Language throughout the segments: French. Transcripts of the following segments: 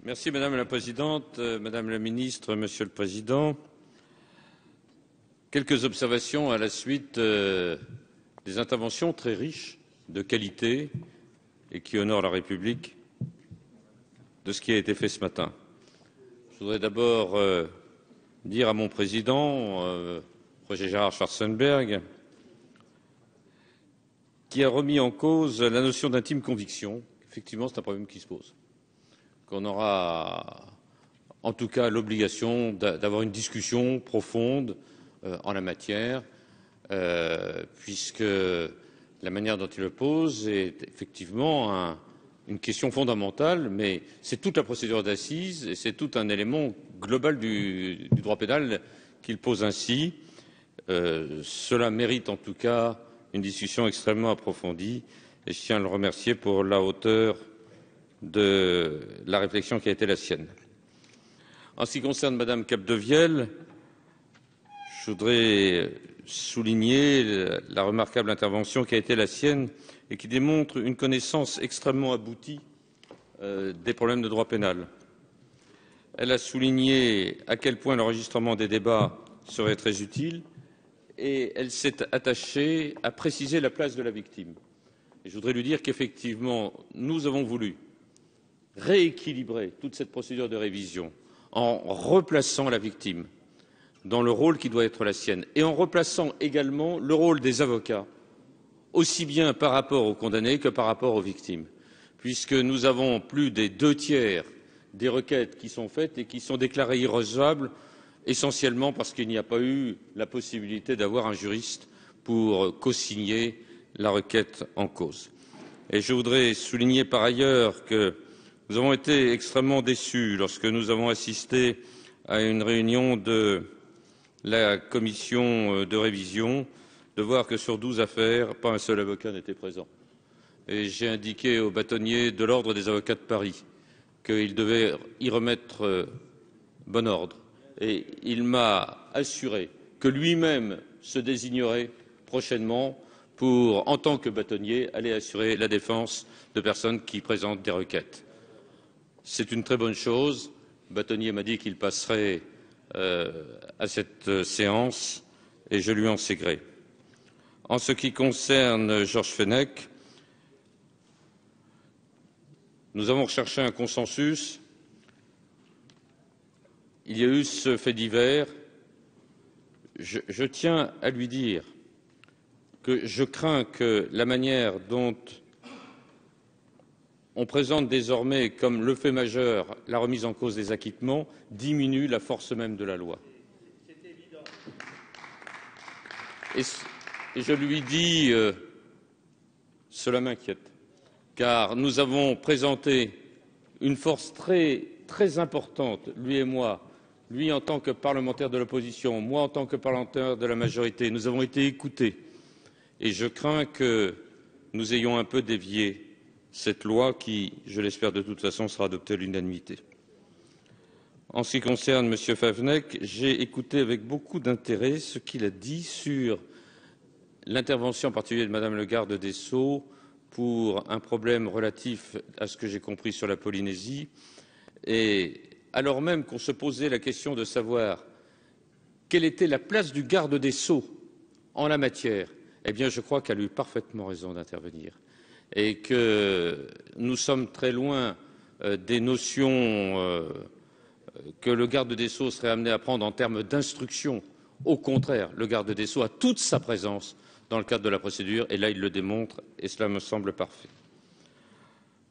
Merci Madame la Présidente, Madame la Ministre, Monsieur le Président. Quelques observations à la suite des interventions très riches, de qualité et qui honorent la République de ce qui a été fait ce matin. Je voudrais d'abord dire à mon président, Roger Gérard Schwarzenberg, qui a remis en cause la notion d'intime conviction. Effectivement, c'est un problème qui se pose, qu'on aura en tout cas l'obligation d'avoir une discussion profonde en la matière, puisque la manière dont il le pose est effectivement une question fondamentale, mais c'est toute la procédure d'assises et c'est tout un élément global du droit pénal qu'il pose ainsi. Cela mérite en tout cas une discussion extrêmement approfondie et je tiens à le remercier pour la hauteur de la réflexion qui a été la sienne. En ce qui concerne Madame Capdevielle, je voudrais souligner la remarquable intervention qui a été la sienne et qui démontre une connaissance extrêmement aboutie des problèmes de droit pénal. Elle a souligné à quel point l'enregistrement des débats serait très utile et elle s'est attachée à préciser la place de la victime. Et je voudrais lui dire qu'effectivement, nous avons voulu rééquilibrer toute cette procédure de révision en replaçant la victime dans le rôle qui doit être la sienne et en replaçant également le rôle des avocats, aussi bien par rapport aux condamnés que par rapport aux victimes, puisque nous avons plus des 2/3 des requêtes qui sont faites et qui sont déclarées irrecevables, essentiellement parce qu'il n'y a pas eu la possibilité d'avoir un juriste pour cosigner la requête en cause. Et je voudrais souligner par ailleurs que nous avons été extrêmement déçus lorsque nous avons assisté à une réunion de la commission de révision de voir que sur 12 affaires, pas un seul avocat n'était présent. Et j'ai indiqué au bâtonnier de l'Ordre des avocats de Paris qu'il devait y remettre bon ordre. Et il m'a assuré que lui-même se désignerait prochainement pour, en tant que bâtonnier, aller assurer la défense de personnes qui présentent des requêtes. C'est une très bonne chose. Le bâtonnier m'a dit qu'il passerait à cette séance et je lui en sais gré. En ce qui concerne Georges Fenech, nous avons recherché un consensus. Il y a eu ce fait divers. Je tiens à lui dire que je crains que la manière dont on présente désormais comme le fait majeur la remise en cause des acquittements diminue la force même de la loi. Et je lui dis, cela m'inquiète, car nous avons présenté une force très importante, lui et moi, lui en tant que parlementaire de l'opposition, moi en tant que parlementaire de la majorité. Nous avons été écoutés et je crains que nous ayons un peu dévié cette loi qui, je l'espère de toute façon, sera adoptée à l'unanimité. En ce qui concerne M. Favennec, j'ai écouté avec beaucoup d'intérêt ce qu'il a dit sur l'intervention en particulier de Madame le garde des Sceaux pour un problème relatif à ce que j'ai compris sur la Polynésie, et alors même qu'on se posait la question de savoir quelle était la place du garde des Sceaux en la matière, eh bien je crois qu'elle a eu parfaitement raison d'intervenir et que nous sommes très loin des notions que le garde des Sceaux serait amené à prendre en termes d'instruction. Au contraire, le garde des Sceaux a toute sa présence dans le cadre de la procédure et là il le démontre et cela me semble parfait.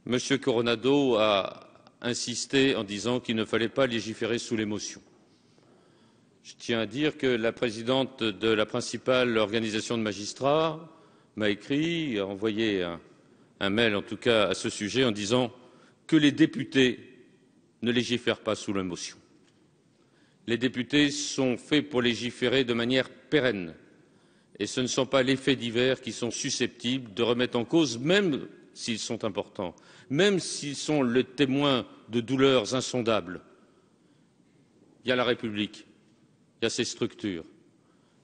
Monsieur Coronado a insisté en disant qu'il ne fallait pas légiférer sous l'émotion. Je tiens à dire que la présidente de la principale organisation de magistrats m'a écrit, a envoyé un mail en tout cas à ce sujet en disant que les députés ne légifèrent pas sous l'émotion. Les députés sont faits pour légiférer de manière pérenne et ce ne sont pas les faits divers qui sont susceptibles de remettre en cause, même s'ils sont importants, même s'ils sont le témoin de douleurs insondables. Il y a la République, il y a ses structures.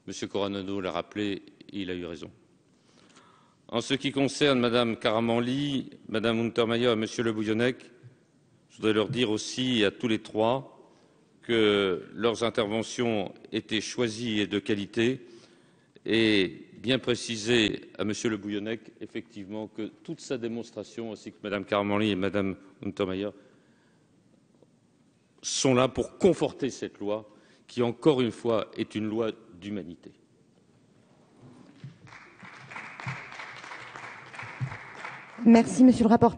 M. Coronado l'a rappelé, il a eu raison. En ce qui concerne Mme Karamanli, Mme Untermaier et M. Le Bouillonnec, Je voudrais leur dire aussi à tous les trois que leurs interventions étaient choisies et de qualité, et bien préciser à Monsieur Le Bouillonnec, effectivement, que toute sa démonstration, ainsi que Madame Karmanli et Madame Untermaier, sont là pour conforter cette loi, qui, encore une fois, est une loi d'humanité. Merci, Monsieur le rapporteur.